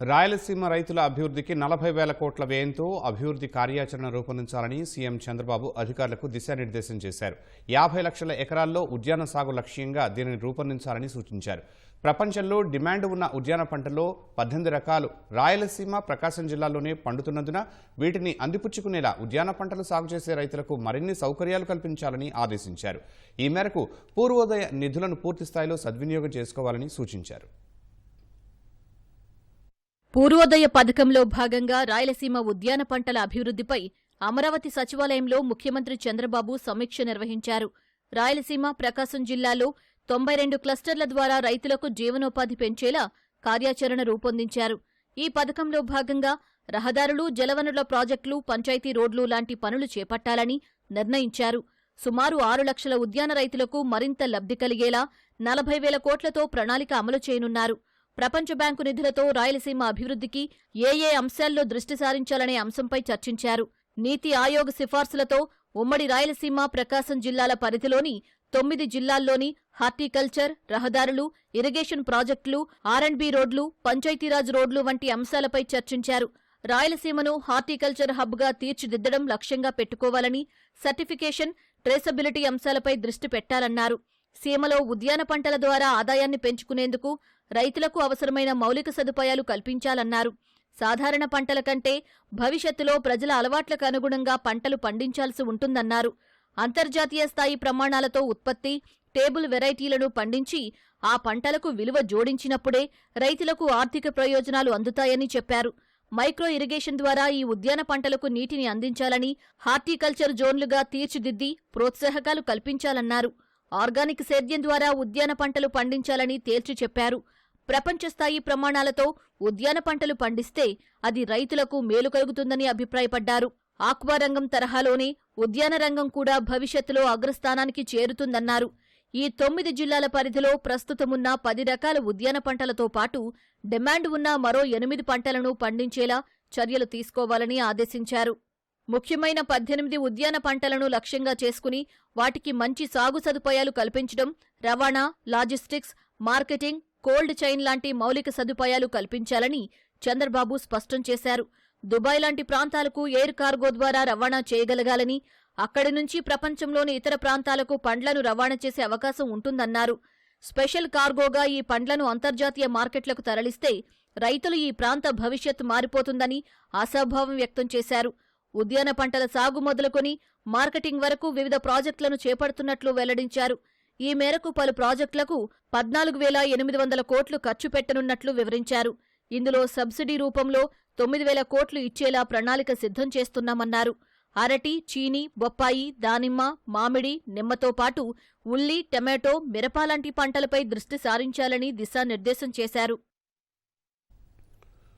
రాయలసీమ రైతుల అభివృద్ధికి 40,000 కోట్ల వ్యయంతో అభివృద్ధి కార్యాచరణ రూపొందించాలని సీఎం చంద్రబాబు అధికారులకు దిశానిర్దేశం చేశారు. 50 లక్షల ఎకరాల్లో ఉద్యాన సాగు లక్ష్యంగా దీనిని రూపొందించాలని సూచించారు. ప్రపంచంలో డిమాండ్ ఉన్న ఉద్యాన పంటల్లో 18 రకాలు రాయలసీమ, ప్రకాశం జిల్లాల్లోనే పండుతున్నందున వీటిని అందిపుచ్చుకునేలా ఉద్యాన పంటలు సాగు చేసే రైతులకు మరిన్ని సౌకర్యాలు కల్పించాలని ఆదేశించారు. ఈ మేరకు పూర్వోదయ నిధులను పూర్తిస్థాయిలో సద్వినియోగం చేసుకోవాలని సూచించారు. పూర్వోదయ పథకంలో భాగంగా రాయలసీమ ఉద్యాన పంటల అభివృద్ధిపై అమరావతి సచివాలయంలో ముఖ్యమంత్రి చంద్రబాబు సమీక్ష నిర్వహించారు. రాయలసీమ, ప్రకాశం జిల్లాలో 92 క్లస్టర్ల ద్వారా రైతులకు జీవనోపాధి పెంచేలా కార్యాచరణ రూపొందించారు. ఈ పథకంలో భాగంగా రహదారులు, జలవనరుల ప్రాజెక్టులు, పంచాయతీ రోడ్లు లాంటి పనులు చేపట్టాలని నిర్ణయించారు. సుమారు 6 లక్షల ఉద్యాన రైతులకు మరింత లబ్ధి కలిగేలా 40,000 కోట్లతో ప్రణాళిక అమలు చేయనున్నారు. ప్రపంచ బ్యాంకు నిధులతో రాయలసీమ అభివృద్ధికి ఏ అంశాల్లో దృష్టి సారించాలనే అంశంపై చర్చించారు. నీతి ఆయోగ్ సిఫార్సులతో ఉమ్మడి రాయలసీమ, ప్రకాశం జిల్లాల పరిధిలోని 9 జిల్లాల్లోని హార్టికల్చర్, రహదారులు, ఇరిగేషన్ ప్రాజెక్టులు, R&B రోడ్లు, పంచాయతీరాజ్ రోడ్లు వంటి అంశాలపై చర్చించారు. రాయలసీమను హార్టికల్చర్ హబ్గా తీర్చిదిద్దడం లక్ష్యంగా పెట్టుకోవాలని, సర్టిఫికేషన్, ట్రేసబిలిటీ అంశాలపై దృష్టి పెట్టాలన్నారు. సీమలో ఉద్యాన పంటల ద్వారా ఆదాయాన్ని పెంచుకునేందుకు రైతులకు అవసరమైన మౌలిక సదుపాయాలు కల్పించాలన్నారు. సాధారణ పంటల కంటే భవిష్యత్తులో ప్రజల అలవాట్లకు అనుగుణంగా పంటలు పండించాల్సి ఉంటుందన్నారు. అంతర్జాతీయ స్థాయి ప్రమాణాలతో ఉత్పత్తి, టేబుల్ వెరైటీలను పండించి ఆ పంటలకు విలువ జోడించినప్పుడే రైతులకు ఆర్థిక ప్రయోజనాలు అందుతాయని చెప్పారు. మైక్రో ఇరిగేషన్ ద్వారా ఈ ఉద్యాన పంటలకు నీటిని అందించాలని, హార్టికల్చర్ జోన్లుగా తీర్చిదిద్ది ప్రోత్సాహకాలు కల్పించాలన్నారు. ఆర్గానిక్ సేద్యం ద్వారా ఉద్యాన పంటలు పండించాలని తేల్చి చెప్పారు. ప్రపంచస్థాయి ప్రమాణాలతో ఉద్యాన పంటలు పండిస్తే అది రైతులకు మేలు కలుగుతుందని అభిప్రాయపడ్డారు. ఆక్వా రంగం తరహాలోనే ఉద్యాన రంగం కూడా భవిష్యత్తులో అగ్రస్థానానికి చేరుతుందన్నారు. ఈ 9 జిల్లాల పరిధిలో ప్రస్తుతమున్న 10 రకాల ఉద్యాన పంటలతో పాటు డిమాండ్ ఉన్న మరో 8 పంటలను పండించేలా చర్యలు తీసుకోవాలని ఆదేశించారు. ముఖ్యమైన 18 ఉద్యాన పంటలను లక్ష్యంగా చేసుకుని వాటికి మంచి సాగు సదుపాయాలు కల్పించడం, రవాణా, లాజిస్టిక్స్, మార్కెటింగ్, కోల్డ్ చైన్ లాంటి మౌలిక సదుపాయాలు కల్పించాలని చంద్రబాబు స్పష్టం చేశారు. దుబాయ్ లాంటి ప్రాంతాలకు ఎయిర్ కార్గో ద్వారా రవాణా చేయగలగాలని, అక్కడి నుంచి ప్రపంచంలోని ఇతర ప్రాంతాలకు పండ్లను రవాణా చేసే అవకాశం ఉంటుందన్నారు. స్పెషల్ కార్గోగా ఈ పండ్లను అంతర్జాతీయ మార్కెట్లకు తరలిస్తే రైతులు ఈ ప్రాంత భవిష్యత్తు మారిపోతుందని ఆశాభావం వ్యక్తం చేశారు. ఉద్యాన పంటల సాగు మొదలుకొని మార్కెటింగ్ వరకు వివిధ ప్రాజెక్టులను చేపడుతున్నట్లు వెల్లడించారు. ఈ మేరకు పలు ప్రాజెక్టులకు 14,800 కోట్లు ఖర్చు పెట్టనున్నట్లు వివరించారు. ఇందులో సబ్సిడీ రూపంలో 9,000 కోట్లు ఇచ్చేలా ప్రణాళిక సిద్ధం చేస్తున్నామన్నారు. అరటి, చీని, బొప్పాయి, దానిమ్మ, మామిడి, నిమ్మతో పాటు ఉల్లి, టమాటో, మిరప లాంటి పంటలపై దృష్టి సారించాలని దిశానిర్దేశం చేశారు.